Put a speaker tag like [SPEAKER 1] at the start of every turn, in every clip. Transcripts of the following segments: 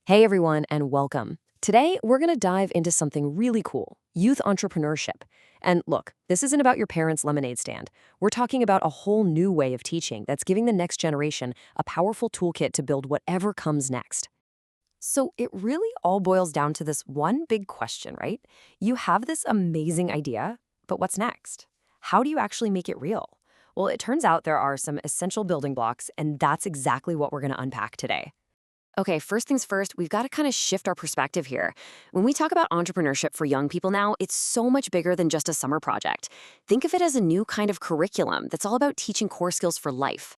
[SPEAKER 1] Hey everyone, and welcome. Today, we're going to dive into something really cool, youth entrepreneurship. And look, this isn't about your parents' lemonade stand. We're talking about a whole new way of teaching that's giving the next generation a powerful toolkit to build whatever comes next. So it really all boils down to this one big question, right? You have this amazing idea, but what's next? How do you actually make it real? Well, it turns out there are some essential building blocks, and that's exactly what we're going to unpack today. Okay, first things first, we've got to kind of shift our perspective here. When we talk about entrepreneurship for young people now, it's so much bigger than just a summer project. Think of it as a new kind of curriculum that's all about teaching core skills for life.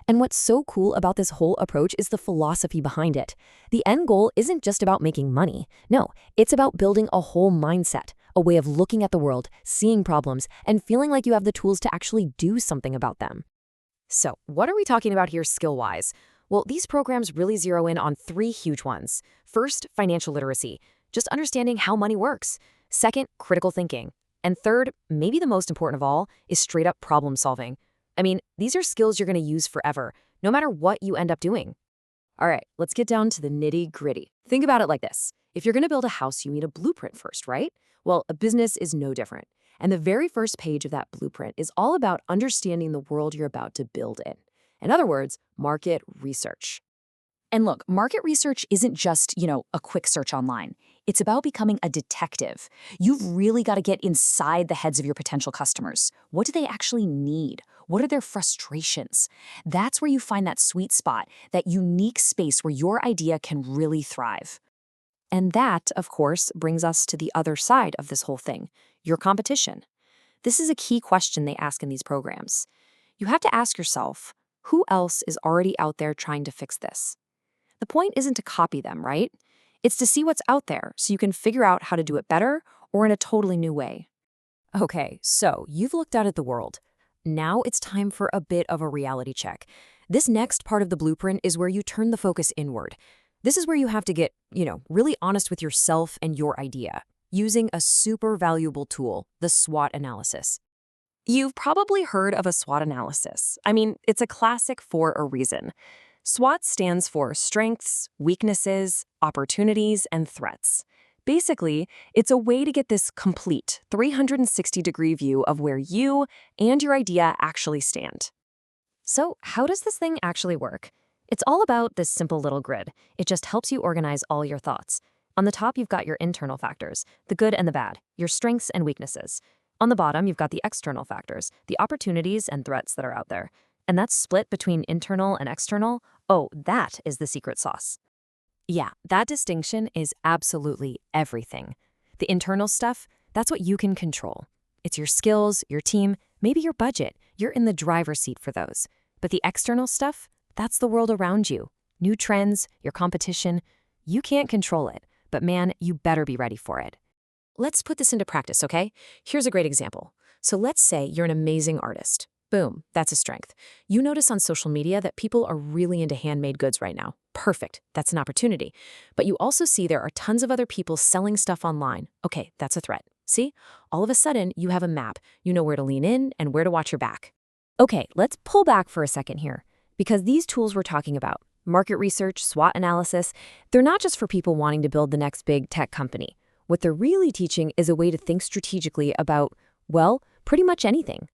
[SPEAKER 1] And what's so cool about this whole approach is the philosophy behind it. The end goal isn't just about making money. No, it's about building a whole mindset, a way of looking at the world, seeing problems, and feeling like you have the tools to actually do something about them. So, what are we talking about here skill-wise? Well, these programs really zero in on three huge ones. First, financial literacy, just understanding how money works. Second, critical thinking. And third, maybe the most important of all, is straight-up problem solving. I mean, these are skills you're going to use forever, no matter what you end up doing. All right, let's get down to the nitty-gritty. Think about it like this. If you're going to build a house, you need a blueprint first, right? Well, a business is no different. And the very first page of that blueprint is all about understanding the world you're about to build in. In other words, market research.
[SPEAKER 2] And look, market research isn't just, a quick search online. It's about becoming a detective. You've really got to get inside the heads of your potential customers. What do they actually need? What are their frustrations? That's where you find that sweet spot, that unique space where your idea can really thrive.
[SPEAKER 1] And that, of course, brings us to the other side of this whole thing, your competition. This is a key question they ask in these programs. You have to ask yourself, who else is already out there trying to fix this? The point isn't to copy them, right? It's to see what's out there so you can figure out how to do it better or in a totally new way. Okay, so you've looked out at the world. Now it's time for a bit of a reality check. This next part of the blueprint is where you turn the focus inward. This is where you have to get, really honest with yourself and your idea, using a super valuable tool, the SWOT analysis. You've probably heard of a SWOT analysis. I mean, it's a classic for a reason. SWOT stands for strengths, weaknesses, opportunities, and threats. Basically, it's a way to get this complete 360-degree view of where you and your idea actually stand. So, how does this thing actually work? It's all about this simple little grid. It just helps you organize all your thoughts. On the top, you've got your internal factors, the good and the bad, your strengths and weaknesses. On the bottom, you've got the external factors, the opportunities and threats that are out there. And that's split between internal and external. Oh, that is the secret sauce. Yeah, that distinction is absolutely everything. The internal stuff, that's what you can control. It's your skills, your team, maybe your budget. You're in the driver's seat for those. But the external stuff, that's the world around you. New trends, your competition. You can't control it, but man, you better be ready for it. Let's put this into practice, okay? Here's a great example. So let's say you're an amazing artist. Boom, that's a strength. You notice on social media that people are really into handmade goods right now. Perfect, that's an opportunity. But you also see there are tons of other people selling stuff online. Okay, that's a threat. See? All of a sudden, you have a map. You know where to lean in and where to watch your back. Okay, let's pull back for a second here. Because these tools we're talking about, market research, SWOT analysis, they're not just for people wanting to build the next big tech company. What they're really teaching is a way to think strategically about, well, pretty much anything.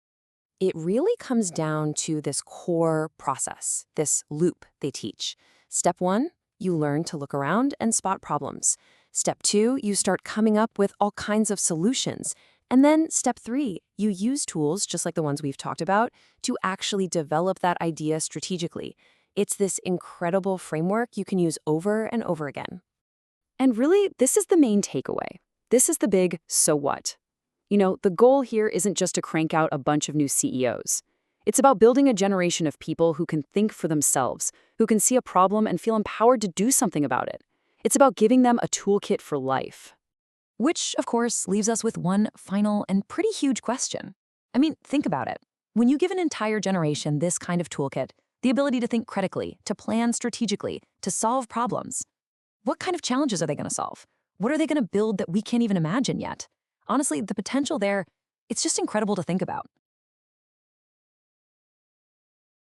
[SPEAKER 1] It really comes down to this core process, this loop they teach. Step 1, you learn to look around and spot problems. Step 2, you start coming up with all kinds of solutions. And then step 3, you use tools, just like the ones we've talked about, to actually develop that idea strategically. It's this incredible framework you can use over and over again. And really, this is the main takeaway. This is the big so what. The goal here isn't just to crank out a bunch of new CEOs. It's about building a generation of people who can think for themselves, who can see a problem and feel empowered to do something about it. It's about giving them a toolkit for life. Which, of course, leaves us with one final and pretty huge question. I mean, think about it. When you give an entire generation this kind of toolkit, the ability to think critically, to plan strategically, to solve problems, what kind of challenges are they going to solve? What are they going to build that we can't even imagine yet? Honestly, the potential there, it's just incredible to think about.